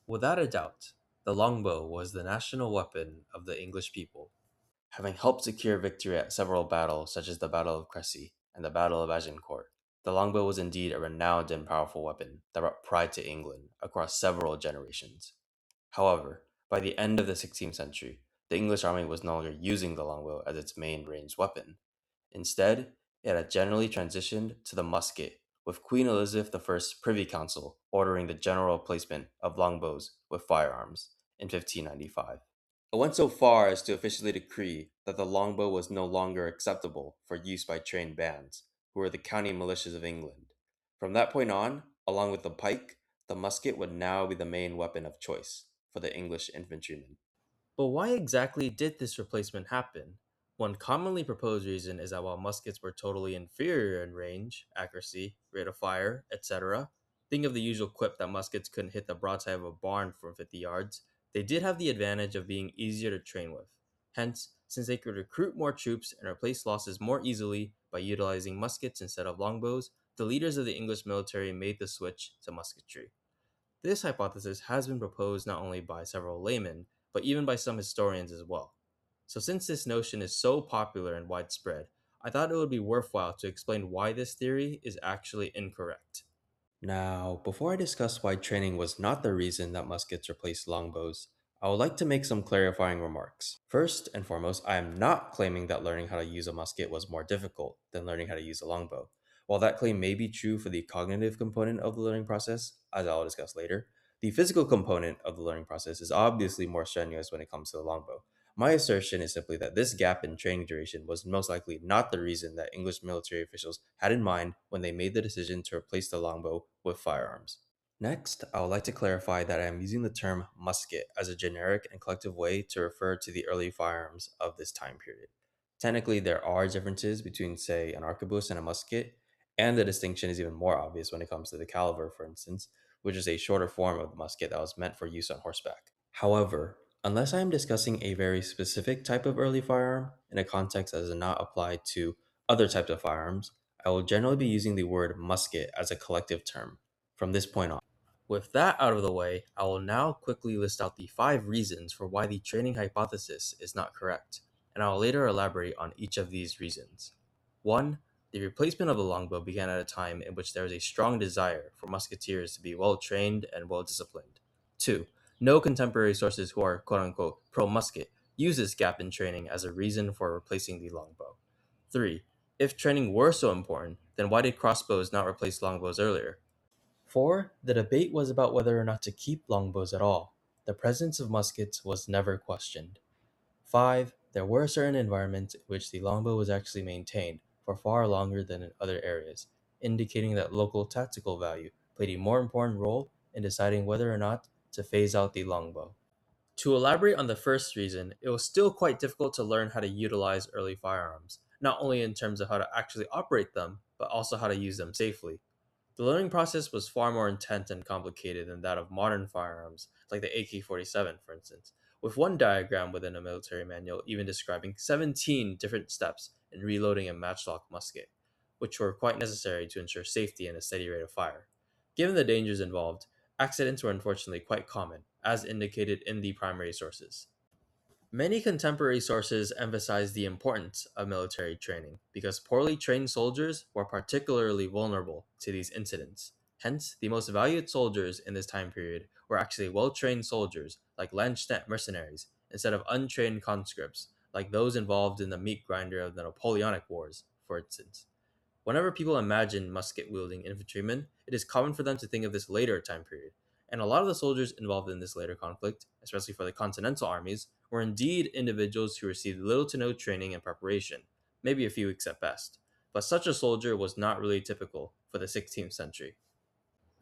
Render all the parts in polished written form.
Without a doubt, the longbow was the national weapon of the English people, having helped secure victory at several battles such as the Battle of Crecy and the Battle of Agincourt. The longbow was indeed a renowned and powerful weapon that brought pride to England across several generations. However, by the end of the 16th century, the English army was no longer using the longbow as its main ranged weapon. Instead, it had generally transitioned to the musket, with Queen Elizabeth I's Privy Council ordering the general replacement of longbows with firearms in 1595. It went so far as to officially decree that the longbow was no longer acceptable for use by trained bands, who were the county militias of England. From that point on, along with the pike, the musket would now be the main weapon of choice for the English infantrymen. But why exactly did this replacement happen? One commonly proposed reason is that while muskets were totally inferior in range, accuracy, rate of fire, etc., think of the usual quip that muskets couldn't hit the broadside of a barn from 50 yards, they did have the advantage of being easier to train with. Hence, since they could recruit more troops and replace losses more easily by utilizing muskets instead of longbows, the leaders of the English military made the switch to musketry. This hypothesis has been proposed not only by several laymen, but even by some historians as well. So, since this notion is so popular and widespread, I thought it would be worthwhile to explain why this theory is actually incorrect. Now, before I discuss why training was not the reason that muskets replaced longbows, I would like to make some clarifying remarks. First and foremost, I am not claiming that learning how to use a musket was more difficult than learning how to use a longbow. While that claim may be true for the cognitive component of the learning process, as I'll discuss later, the physical component of the learning process is obviously more strenuous when it comes to the longbow. My assertion is simply that this gap in training duration was most likely not the reason that English military officials had in mind when they made the decision to replace the longbow with firearms. Next, I would like to clarify that I am using the term musket as a generic and collective way to refer to the early firearms of this time period. Technically, there are differences between, say, an arquebus and a musket, and the distinction is even more obvious when it comes to the caliber, for instance, which is a shorter form of the musket that was meant for use on horseback. However, unless I am discussing a very specific type of early firearm in a context that does not apply to other types of firearms, I will generally be using the word musket as a collective term from this point on. With that out of the way, I will now quickly list out the 5 reasons for why the training hypothesis is not correct, and I will later elaborate on each of these reasons. 1. The replacement of the longbow began at a time in which there was a strong desire for musketeers to be well trained and well disciplined. 2. No contemporary sources who are quote unquote pro musket use this gap in training as a reason for replacing the longbow. 3. If training were so important, then why did crossbows not replace longbows earlier? 4. The debate was about whether or not to keep longbows at all. The presence of muskets was never questioned. 5. There were certain environments in which the longbow was actually maintained for far longer than in other areas, indicating that local tactical value played a more important role in deciding whether or not to phase out the longbow. To elaborate on the first reason, it was still quite difficult to learn how to utilize early firearms, not only in terms of how to actually operate them, but also how to use them safely. The learning process was far more intense and complicated than that of modern firearms, like the AK-47, for instance, with one diagram within a military manual even describing 17 different steps in reloading a matchlock musket, which were quite necessary to ensure safety and a steady rate of fire. Given the dangers involved, accidents were unfortunately quite common, as indicated in the primary sources. Many contemporary sources emphasize the importance of military training because poorly trained soldiers were particularly vulnerable to these incidents. Hence, the most valued soldiers in this time period were actually well trained soldiers like Landsknecht mercenaries instead of untrained conscripts like those involved in the meat grinder of the Napoleonic Wars, for instance. Whenever people imagine musket wielding infantrymen, it is common for them to think of this later time period. And a lot of the soldiers involved in this later conflict, especially for the continental armies, were indeed individuals who received little to no training and preparation, maybe a few weeks at best. But such a soldier was not really typical for the 16th century.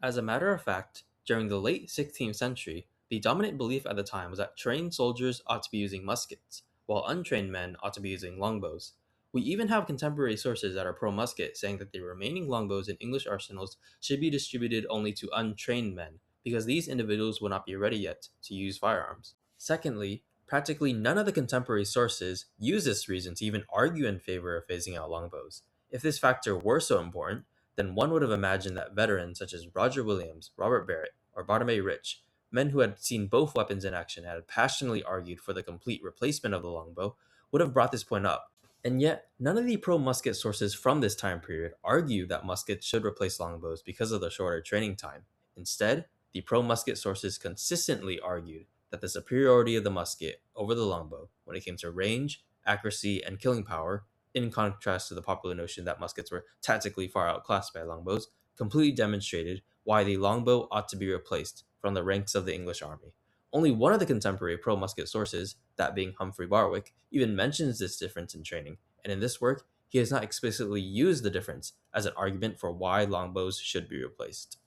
As a matter of fact, during the late 16th century, the dominant belief at the time was that trained soldiers ought to be using muskets, while untrained men ought to be using longbows. We even have contemporary sources that are pro musket saying that the remaining longbows in English arsenals should be distributed only to untrained men, because these individuals will not be ready yet to use firearms. Secondly, practically none of the contemporary sources use this reason to even argue in favor of phasing out longbows. If this factor were so important, then one would have imagined that veterans such as Roger Williams, Robert Barrett, or Barnabé Rich men who had seen both weapons in action and had passionately argued for the complete replacement of the longbow, would have brought this point up. And yet, none of the pro musket sources from this time period argue that muskets should replace longbows because of the shorter training time. Instead, the pro musket sources consistently argued that the superiority of the musket over the longbow when it came to range, accuracy, and killing power, in contrast to the popular notion that muskets were tactically far outclassed by longbows, completely demonstrated why the longbow ought to be replaced from the ranks of the English army. Only one of the contemporary pro musket sources, that being Humphrey Barwick, even mentions this difference in training, and in this work, he has not explicitly used the difference as an argument for why longbows should be replaced.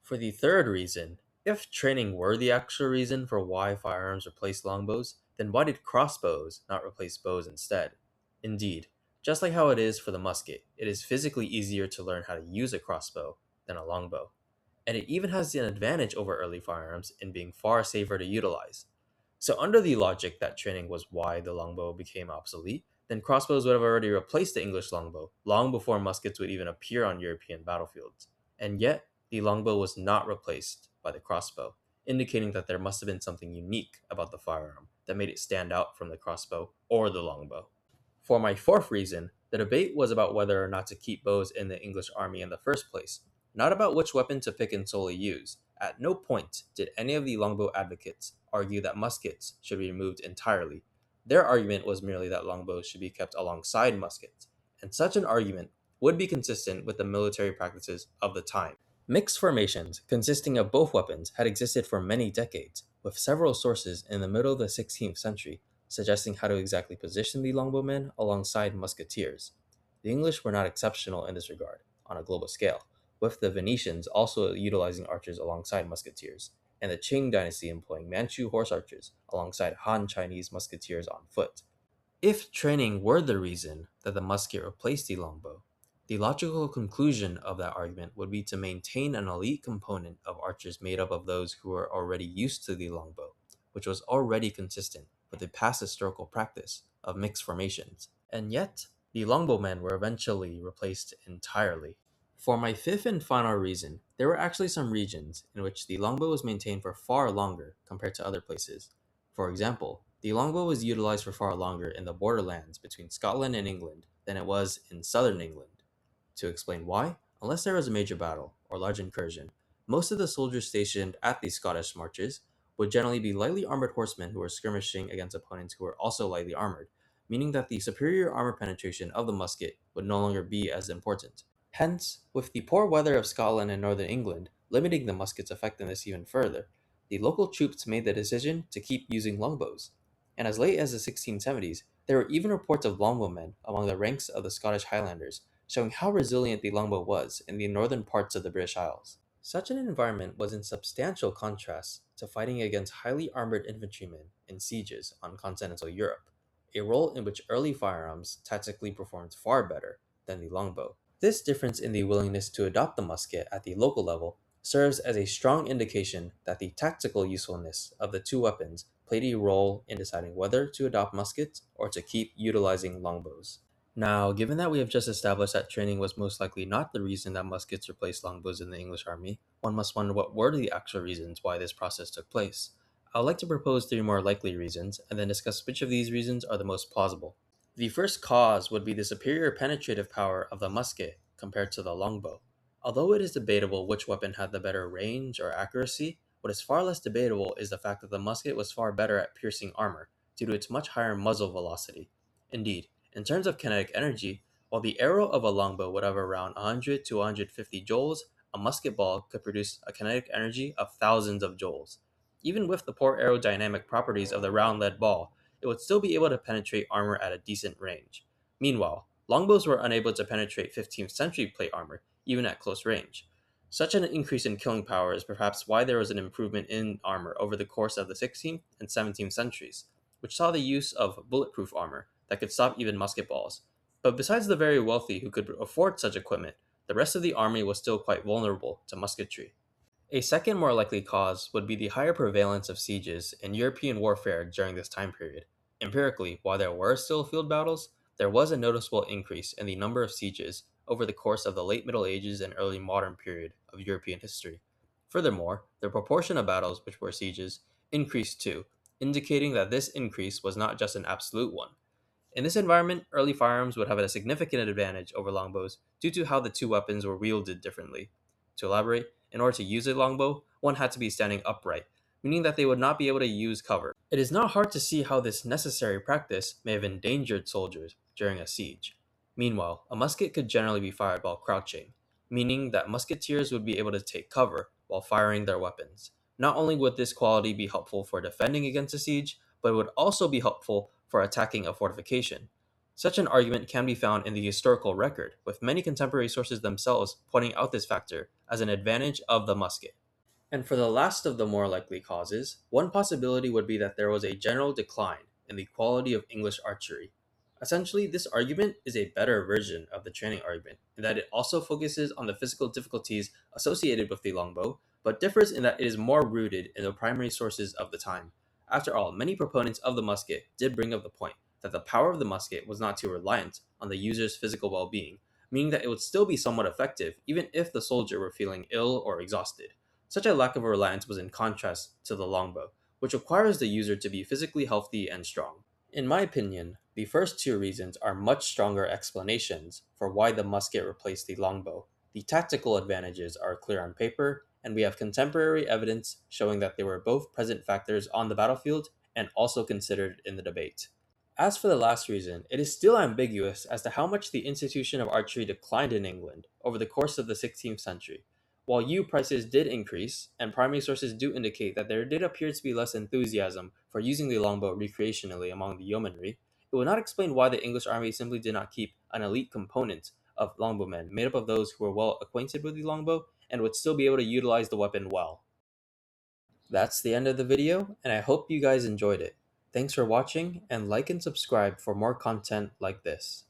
For the third reason, if training were the actual reason for why firearms replaced longbows, then why did crossbows not replace bows instead? Indeed, just like how it is for the musket, it is physically easier to learn how to use a crossbow than a longbow, and it even has an advantage over early firearms in being far safer to utilize. So, under the logic that training was why the longbow became obsolete, then crossbows would have already replaced the English longbow long before muskets would even appear on European battlefields. And yet, the longbow was not replaced by the crossbow, indicating that there must have been something unique about the firearm that made it stand out from the crossbow or the longbow. For my fourth reason, the debate was about whether or not to keep bows in the English army in the first place, not about which weapon to pick and solely use. At no point did any of the longbow advocates argue that muskets should be removed entirely. Their argument was merely that longbows should be kept alongside muskets, and such an argument would be consistent with the military practices of the time. Mixed formations consisting of both weapons had existed for many decades, with several sources in the middle of the 16th century suggesting how to exactly position the longbowmen alongside musketeers. The English were not exceptional in this regard, on a global scale, with the Venetians also utilizing archers alongside musketeers, and the Qing dynasty employing Manchu horse archers alongside Han Chinese musketeers on foot. If training were the reason that the musket replaced the longbow, the logical conclusion of that argument would be to maintain an elite component of archers made up of those who were already used to the longbow, which was already consistent with the past historical practice of mixed formations. And yet, the longbowmen were eventually replaced entirely. For my fifth and final reason, there were actually some regions in which the longbow was maintained for far longer compared to other places. For example, the longbow was utilized for far longer in the borderlands between Scotland and England than it was in southern England. To explain why, unless there was a major battle or large incursion, most of the soldiers stationed at these Scottish marches would generally be lightly armored horsemen who were skirmishing against opponents who were also lightly armored, meaning that the superior armor penetration of the musket would no longer be as important. Hence, with the poor weather of Scotland and northern England limiting the musket's effectiveness even further, the local troops made the decision to keep using longbows. And as late as the 1670s, there were even reports of longbowmen among the ranks of the Scottish Highlanders, showing how resilient the longbow was in the northern parts of the British Isles. Such an environment was in substantial contrast to fighting against highly armored infantrymen in sieges on continental Europe, a role in which early firearms tactically performed far better than the longbow. This difference in the willingness to adopt the musket at the local level serves as a strong indication that the tactical usefulness of the two weapons played a role in deciding whether to adopt muskets or to keep utilizing longbows. Now, given that we have just established that training was most likely not the reason that muskets replaced longbows in the English army, one must wonder what were the actual reasons why this process took place. I would like to propose three more likely reasons, and then discuss which of these reasons are the most plausible. The first cause would be the superior penetrative power of the musket compared to the longbow. Although it is debatable which weapon had the better range or accuracy, what is far less debatable is the fact that the musket was far better at piercing armor due to its much higher muzzle velocity. Indeed, in terms of kinetic energy, while the arrow of a longbow would have around 100 to 150 joules, a musket ball could produce a kinetic energy of thousands of joules. Even with the poor aerodynamic properties of the round lead ball, it would still be able to penetrate armor at a decent range. Meanwhile, longbows were unable to penetrate 15th century plate armor, even at close range. Such an increase in killing power is perhaps why there was an improvement in armor over the course of the 16th and 17th centuries, which saw the use of bulletproof armor that could stop even musket balls. But besides the very wealthy who could afford such equipment, the rest of the army was still quite vulnerable to musketry. A second more likely cause would be the higher prevalence of sieges in European warfare during this time period. Empirically, while there were still field battles, there was a noticeable increase in the number of sieges over the course of the late Middle Ages and early modern period of European history. Furthermore, the proportion of battles which were sieges increased too, indicating that this increase was not just an absolute one. In this environment, early firearms would have a significant advantage over longbows due to how the two weapons were wielded differently. To elaborate, in order to use a longbow, one had to be standing upright, meaning that they would not be able to use cover. It is not hard to see how this necessary practice may have endangered soldiers during a siege. Meanwhile, a musket could generally be fired while crouching, meaning that musketeers would be able to take cover while firing their weapons. Not only would this quality be helpful for defending against a siege, but it would also be helpful for attacking a fortification. Such an argument can be found in the historical record, with many contemporary sources themselves pointing out this factor as an advantage of the musket. And for the last of the more likely causes, one possibility would be that there was a general decline in the quality of English archery. Essentially, this argument is a better version of the training argument, in that it also focuses on the physical difficulties associated with the longbow, but differs in that it is more rooted in the primary sources of the time. After all, many proponents of the musket did bring up the point that the power of the musket was not too reliant on the user's physical well being, meaning that it would still be somewhat effective even if the soldier were feeling ill or exhausted. Such a lack of reliance was in contrast to the longbow, which requires the user to be physically healthy and strong. In my opinion, the first two reasons are much stronger explanations for why the musket replaced the longbow. The tactical advantages are clear on paper, and we have contemporary evidence showing that they were both present factors on the battlefield and also considered in the debate. As for the last reason, it is still ambiguous as to how much the institution of archery declined in England over the course of the 16th century. While yew prices did increase, and primary sources do indicate that there did appear to be less enthusiasm for using the longbow recreationally among the yeomanry, it would not explain why the English army simply did not keep an elite component of longbowmen made up of those who were well acquainted with the longbow and would still be able to utilize the weapon well. That's the end of the video, and I hope you guys enjoyed it. Thanks for watching, and like and subscribe for more content like this.